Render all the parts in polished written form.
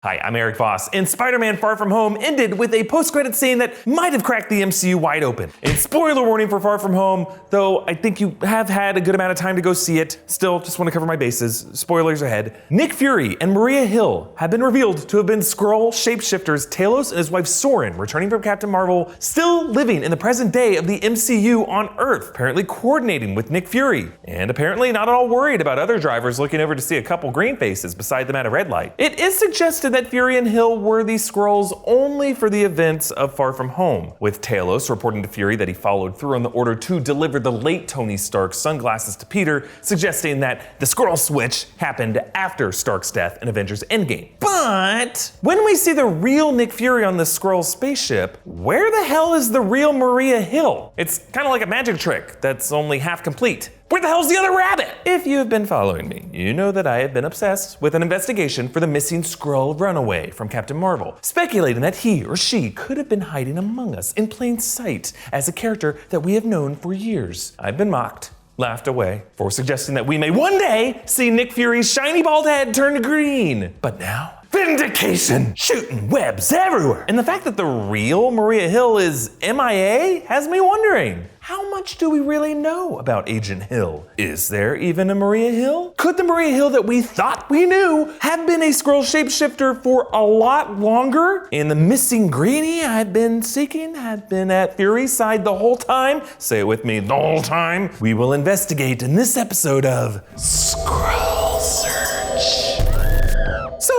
Hi, I'm Erik Voss, and Spider-Man Far From Home ended with a post-credit scene that might have cracked the MCU wide open. And spoiler warning for Far From Home, though I think you have had a good amount of time to go see it. Still, just want to cover my bases. Spoilers ahead. Nick Fury and Maria Hill have been revealed to have been Skrull shapeshifters Talos and his wife Soren, returning from Captain Marvel, still living in the present day of the MCU on Earth, apparently coordinating with Nick Fury. And apparently not at all worried about other drivers looking over to see a couple green faces beside them at a red light. It is suggested that Fury and Hill were the Skrulls only for the events of Far From Home, with Talos reporting to Fury that he followed through on the order to deliver the late Tony Stark's sunglasses to Peter, suggesting that the Skrull switch happened after Stark's death in Avengers Endgame. But when we see the real Nick Fury on the Skrull spaceship, where the hell is the real Maria Hill? It's kind of like a magic trick that's only half complete. Where the hell's the other rabbit? If you have been following me, you know that I have been obsessed with an investigation for the missing Skrull runaway from Captain Marvel, speculating that he or she could have been hiding among us in plain sight as a character that we have known for years. I've been mocked, laughed away, for suggesting that we may one day see Nick Fury's shiny bald head turn to green. But now, vindication! Shooting webs everywhere! And the fact that the real Maria Hill is MIA has me wondering, how much do we really know about Agent Hill? Is there even a Maria Hill? Could the Maria Hill that we thought we knew have been a Skrull shapeshifter for a lot longer? And the missing greenie I've been seeking had been at Fury's side the whole time? Say it with me, the whole time. We will investigate in this episode of Skrull Search. So,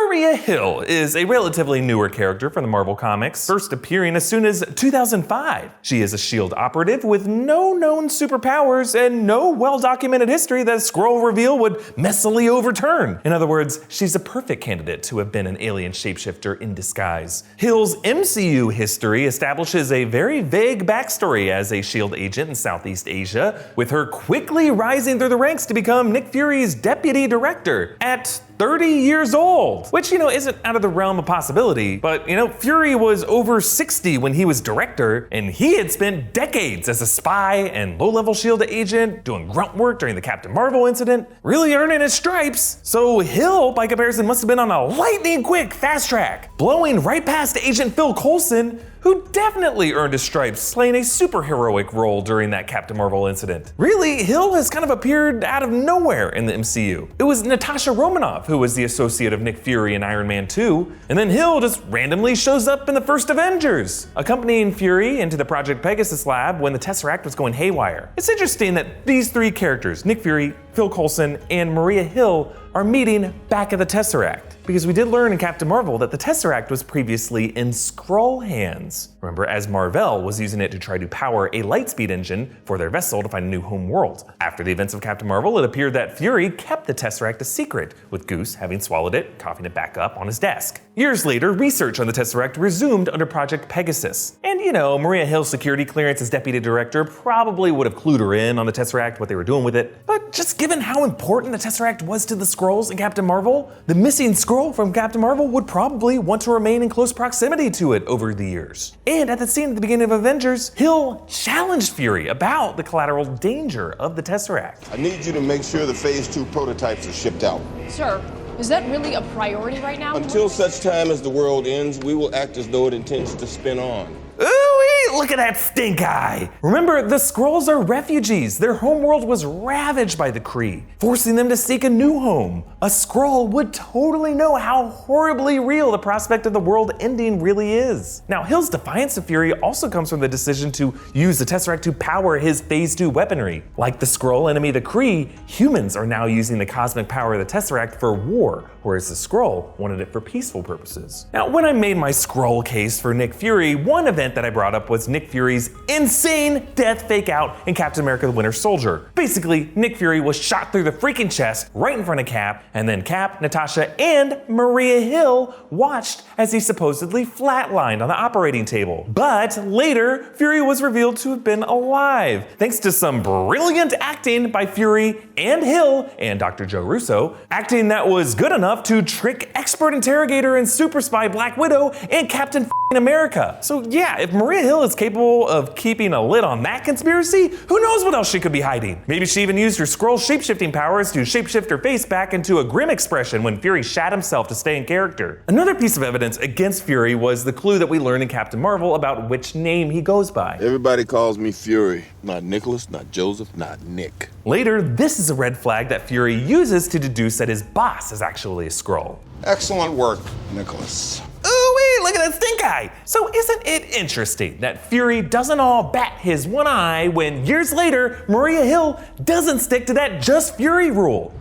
Maria Hill is a relatively newer character from the Marvel Comics, first appearing as soon as 2005. She is a S.H.I.E.L.D. operative with no known superpowers and no well-documented history that a Skrull reveal would messily overturn. In other words, she's a perfect candidate to have been an alien shapeshifter in disguise. Hill's MCU history establishes a very vague backstory as a S.H.I.E.L.D. agent in Southeast Asia, with her quickly rising through the ranks to become Nick Fury's deputy director at 30 years old, which, isn't out of the realm of possibility, but, Fury was over 60 when he was director, and he had spent decades as a spy and low-level S.H.I.E.L.D. agent, doing grunt work during the Captain Marvel incident, really earning his stripes. So Hill, by comparison, must have been on a lightning-quick fast track, blowing right past Agent Phil Coulson, who definitely earned his stripes, playing a superheroic role during that Captain Marvel incident. Really, Hill has kind of appeared out of nowhere in the MCU. It was Natasha Romanoff who was the associate of Nick Fury in Iron Man 2, and then Hill just randomly shows up in the first Avengers, accompanying Fury into the Project Pegasus lab when the Tesseract was going haywire. It's interesting that these three characters, Nick Fury, Phil Coulson, and Maria Hill, are meeting back at the Tesseract, because we did learn in Captain Marvel that the Tesseract was previously in Skrull hands. Remember, as Mar-Vell was using it to try to power a lightspeed engine for their vessel to find a new home world. After the events of Captain Marvel, it appeared that Fury kept the Tesseract a secret, with Goose having swallowed it, coughing it back up on his desk. Years later, research on the Tesseract resumed under Project Pegasus. And Maria Hill's security clearance as deputy director probably would have clued her in on the Tesseract, what they were doing with it. But just given how important the Tesseract was to the Skrulls in Captain Marvel, the missing Skrull from Captain Marvel would probably want to remain in close proximity to it over the years. And at the scene at the beginning of Avengers, Hill challenged Fury about the collateral danger of the Tesseract. I need you to make sure the Phase 2 prototypes are shipped out. Sir, is that really a priority right now? Until such time as the world ends, we will act as though it intends to spin on. Ooh-wee, look at that stink eye! Remember, the Skrulls are refugees. Their homeworld was ravaged by the Kree, forcing them to seek a new home. A Skrull would totally know how horribly real the prospect of the world ending really is. Now, Hill's defiance of Fury also comes from the decision to use the Tesseract to power his Phase 2 weaponry. Like the Skrull enemy, the Kree, humans are now using the cosmic power of the Tesseract for war, whereas the Skrull wanted it for peaceful purposes. Now, when I made my Skrull case for Nick Fury, one event that I brought up was Nick Fury's insane death fake out in Captain America the Winter Soldier. Basically, Nick Fury was shot through the freaking chest right in front of Cap, and then Cap, Natasha, and Maria Hill watched as he supposedly flatlined on the operating table. But later, Fury was revealed to have been alive, thanks to some brilliant acting by Fury and Hill and Dr. Joe Russo, acting that was good enough to trick expert interrogator and super spy Black Widow and Captain America. So yeah, if Maria Hill is capable of keeping a lid on that conspiracy, who knows what else she could be hiding? Maybe she even used her Skrull shapeshifting powers to shapeshift her face back into a grim expression when Fury shat himself to stay in character. Another piece of evidence against Fury was the clue that we learned in Captain Marvel about which name he goes by. Everybody calls me Fury. Not Nicholas, not Joseph, not Nick. Later, this is a red flag that Fury uses to deduce that his boss is actually a Skrull. Excellent work, Nicholas. Ooh-wee, look at that stink eye. So isn't it interesting that Fury doesn't all bat his one eye when years later, Maria Hill doesn't stick to that just Fury rule?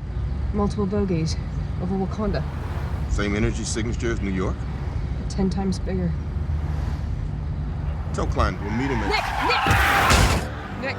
Multiple bogeys over Wakanda. Same energy signature as New York? 10 times bigger. Tell Klein we'll meet him at... Nick!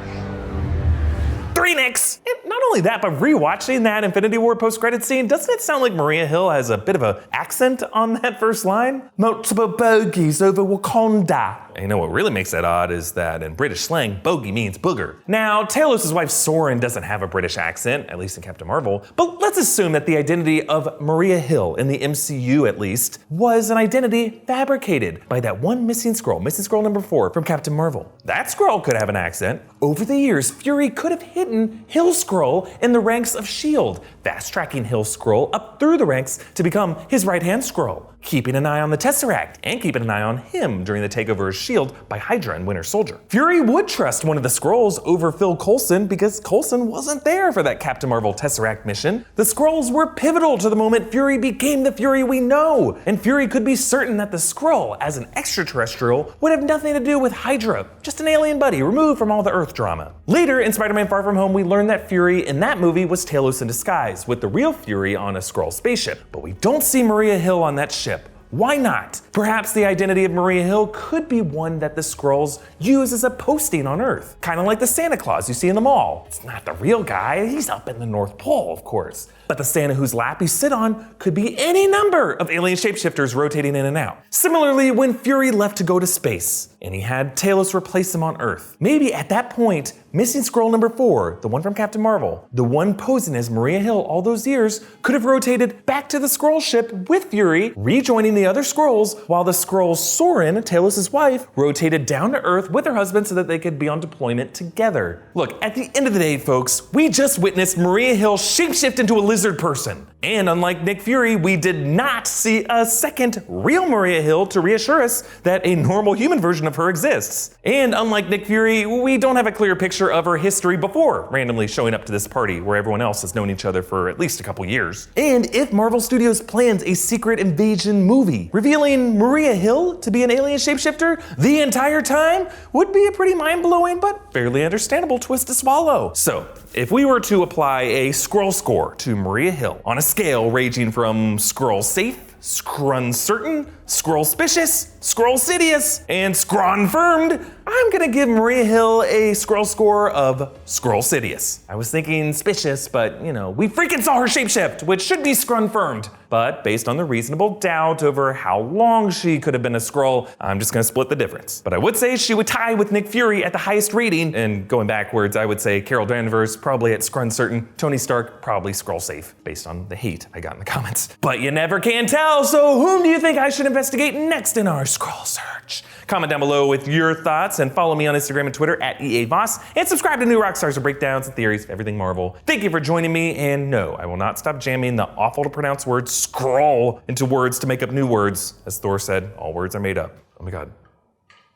3 Nicks! And not only that, but rewatching that Infinity War post-credit scene, doesn't it sound like Maria Hill has a bit of an accent on that first line? Multiple bogeys over Wakanda. And you know what really makes that odd is that in British slang, bogey means booger. Now, Talos' wife Soren doesn't have a British accent, at least in Captain Marvel, but let's assume that the identity of Maria Hill, in the MCU at least, was an identity fabricated by that one missing Skrull number 4 from Captain Marvel. That Skrull could have an accent. Over the years, Fury could have hidden Hill Skrull in the ranks of S.H.I.E.L.D., fast-tracking Hill Skrull up through the ranks to become his right-hand Skrull, keeping an eye on the Tesseract, and keeping an eye on him during the takeover of S.H.I.E.L.D. by Hydra and Winter Soldier. Fury would trust one of the Skrulls over Phil Coulson because Coulson wasn't there for that Captain Marvel Tesseract mission. The Skrulls were pivotal to the moment Fury became the Fury we know, and Fury could be certain that the Skrull, as an extraterrestrial, would have nothing to do with Hydra, just an alien buddy removed from all the Earth drama. Later, in Spider-Man Far From Home, we learned that Fury in that movie was Talos in disguise, with the real Fury on a Skrull spaceship, but we don't see Maria Hill on that ship. Why not? Perhaps the identity of Maria Hill could be one that the Skrulls use as a posting on Earth. Kind of like the Santa Claus you see in the mall. It's not the real guy, he's up in the North Pole, of course. But the Santa whose lap you sit on could be any number of alien shapeshifters rotating in and out. Similarly, when Fury left to go to space, and he had Talos replace him on Earth, maybe at that point, missing Skrull number 4, the one from Captain Marvel, the one posing as Maria Hill all those years, could have rotated back to the Skrull ship with Fury, rejoining the other Skrulls, while the Skrull Soren, Talos' wife, rotated down to Earth with her husband so that they could be on deployment together. Look, at the end of the day, folks, we just witnessed Maria Hill shapeshift into a lizard person. And unlike Nick Fury, we did not see a second real Maria Hill to reassure us that a normal human version of her exists. And unlike Nick Fury, we don't have a clear picture of her history before randomly showing up to this party where everyone else has known each other for at least a couple years. And if Marvel Studios plans a Secret Invasion movie, revealing Maria Hill to be an alien shapeshifter the entire time would be a pretty mind-blowing but fairly understandable twist to swallow. So, if we were to apply a Skrull score to Maria Hill on a scale ranging from Skrull safe, Skruncertain, Skrullspicious, Skrullsidious, and Skronfirmed, I'm gonna give Maria Hill a Skrull score of Skrullsidious. I was thinking spicious, but you know, we freaking saw her shapeshift, which should be Skronfirmed. But based on the reasonable doubt over how long she could have been a Skrull, I'm just gonna split the difference. But I would say she would tie with Nick Fury at the highest rating, and going backwards, I would say Carol Danvers probably at Skruncertain, Tony Stark probably Skrull safe, based on the hate I got in the comments. But you never can tell, so whom do you think I should investigate next in our Skrull search? Comment down below with your thoughts and follow me on Instagram and Twitter at Erik Voss, and subscribe to new Rockstars for breakdowns and theories of everything Marvel. Thank you for joining me, and no, I will not stop jamming the awful to pronounce word Skrull into words to make up new words. As Thor said, all words are made up. Oh my god.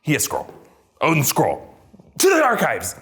He is Skrull. Odin Skrull. To the archives!